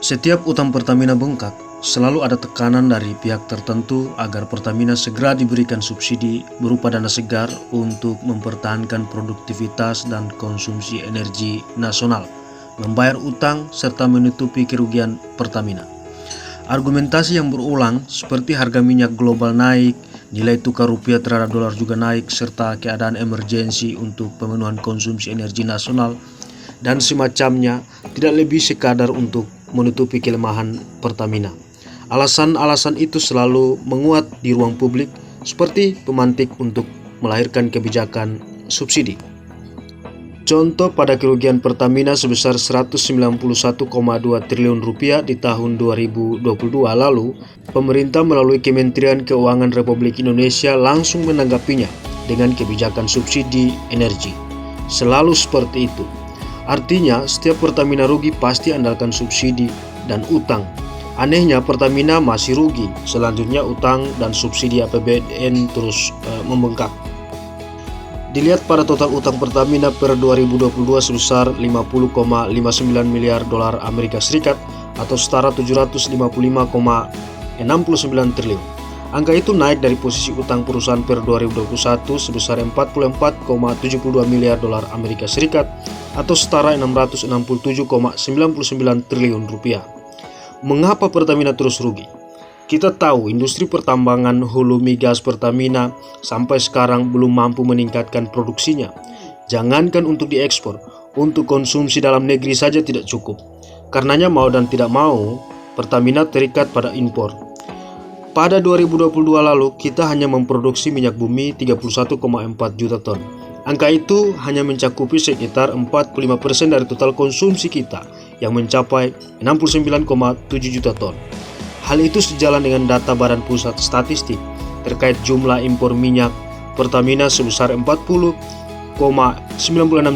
Setiap utang Pertamina bengkak, selalu ada tekanan dari pihak tertentu agar Pertamina segera diberikan subsidi berupa dana segar untuk mempertahankan produktivitas dan konsumsi energi nasional, membayar utang, serta menutupi kerugian Pertamina. Argumentasi yang berulang seperti harga minyak global naik, nilai tukar rupiah terhadap dolar juga naik, serta keadaan emergensi untuk pemenuhan konsumsi energi nasional dan semacamnya tidak lebih sekadar untuk menutupi kelemahan Pertamina. Alasan-alasan itu selalu menguat di ruang publik seperti pemantik untuk melahirkan kebijakan subsidi. Contoh pada kerugian Pertamina sebesar 191,2 triliun rupiah di tahun 2022 lalu, pemerintah melalui Kementerian Keuangan Republik Indonesia langsung menanggapinya dengan kebijakan subsidi energi. Selalu seperti itu. Artinya, setiap Pertamina rugi pasti andalkan subsidi dan utang. Anehnya, Pertamina masih rugi. Selanjutnya, utang dan subsidi APBN terus membengkak. Dilihat pada total utang Pertamina per 2022 sebesar 50,59 miliar dolar Amerika Serikat atau setara 755,69 triliun. Angka itu naik dari posisi utang perusahaan per 2021 sebesar 44,72 miliar dolar Amerika Serikat atau setara 667,99 triliun rupiah. Mengapa Pertamina terus rugi? Kita tahu industri pertambangan hulu migas Pertamina sampai sekarang belum mampu meningkatkan produksinya. Jangankan untuk diekspor, untuk konsumsi dalam negeri saja tidak cukup. Karenanya mau dan tidak mau, Pertamina terikat pada impor. Pada 2022 lalu, kita hanya memproduksi minyak bumi 31,4 juta ton. Angka itu hanya mencakupi sekitar 45% dari total konsumsi kita, yang mencapai 69,7 juta ton. Hal itu sejalan dengan data Badan Pusat Statistik terkait jumlah impor minyak Pertamina sebesar 40,96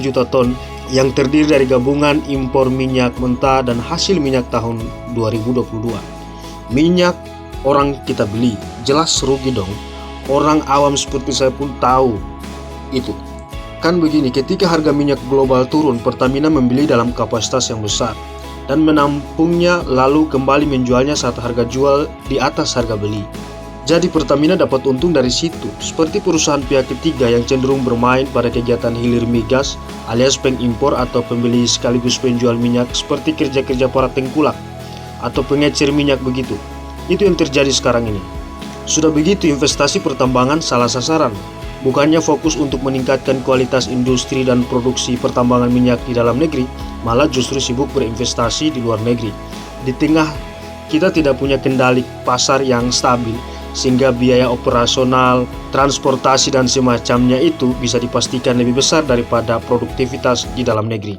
juta ton yang terdiri dari gabungan impor minyak mentah dan hasil minyak tahun 2022. Minyak orang kita beli, jelas rugi dong. Orang awam seperti saya pun tahu itu. Kan begini, ketika harga minyak global turun, Pertamina membeli dalam kapasitas yang besar dan menampungnya lalu kembali menjualnya saat harga jual di atas harga beli. Jadi Pertamina dapat untung dari situ, seperti perusahaan pihak ketiga yang cenderung bermain pada kegiatan hilir migas alias pengimpor atau pembeli sekaligus penjual minyak seperti kerja-kerja para tengkulak atau pengecer minyak begitu. Itu yang terjadi sekarang ini. Sudah begitu investasi pertambangan salah sasaran. Bukannya fokus untuk meningkatkan kualitas industri dan produksi pertambangan minyak di dalam negeri, malah justru sibuk berinvestasi di luar negeri. Di tengah kita tidak punya kendali pasar yang stabil, sehingga biaya operasional, transportasi dan semacamnya itu bisa dipastikan lebih besar daripada produktivitas di dalam negeri.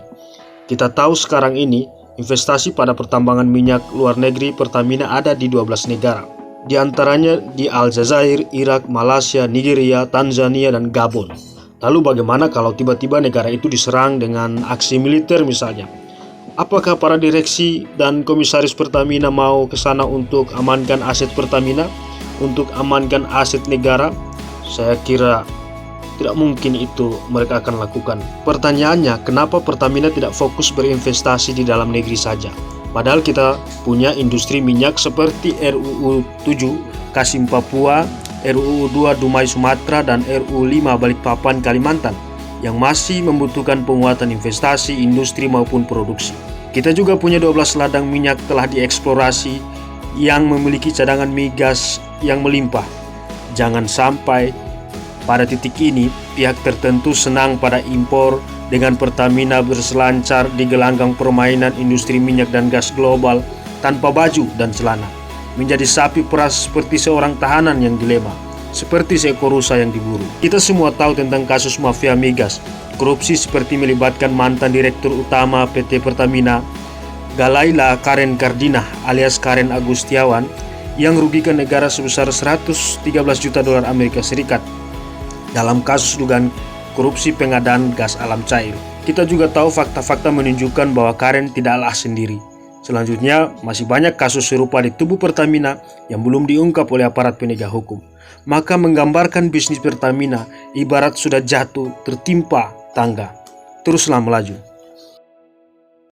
Kita tahu sekarang ini, investasi pada pertambangan minyak luar negeri Pertamina ada di 12 negara. Di antaranya di Aljazair, Irak, Malaysia, Nigeria, Tanzania, dan Gabon. Lalu bagaimana kalau tiba-tiba negara itu diserang dengan aksi militer misalnya? Apakah para direksi dan komisaris Pertamina mau ke sana untuk amankan aset Pertamina? Untuk amankan aset negara? Saya kira tidak mungkin itu mereka akan lakukan. Pertanyaannya, kenapa Pertamina tidak fokus berinvestasi di dalam negeri saja? Padahal kita punya industri minyak seperti RUU 7 Kasim Papua, RUU 2 Dumai Sumatera, dan RUU 5 Balikpapan Kalimantan yang masih membutuhkan penguatan investasi, industri maupun produksi. Kita juga punya 12 ladang minyak telah dieksplorasi yang memiliki cadangan migas yang melimpah. Jangan sampai pada titik ini pihak tertentu senang pada impor dengan Pertamina berselancar di gelanggang permainan industri minyak dan gas global tanpa baju dan celana, menjadi sapi peras seperti seorang tahanan yang dilema, seperti seekor rusa yang diburu. Kita semua tahu tentang kasus mafia migas, korupsi seperti melibatkan mantan direktur utama PT Pertamina, Galaila Karen Kardinah alias Karen Agustiawan, yang merugikan negara sebesar 113 juta dolar Amerika Serikat dalam kasus dugaan korupsi pengadaan gas alam cair. Kita juga tahu fakta-fakta menunjukkan bahwa Karen tidaklah sendiri. Selanjutnya, masih banyak kasus serupa di tubuh Pertamina yang belum diungkap oleh aparat penegak hukum. Maka menggambarkan bisnis Pertamina ibarat sudah jatuh tertimpa tangga. Teruslah melaju.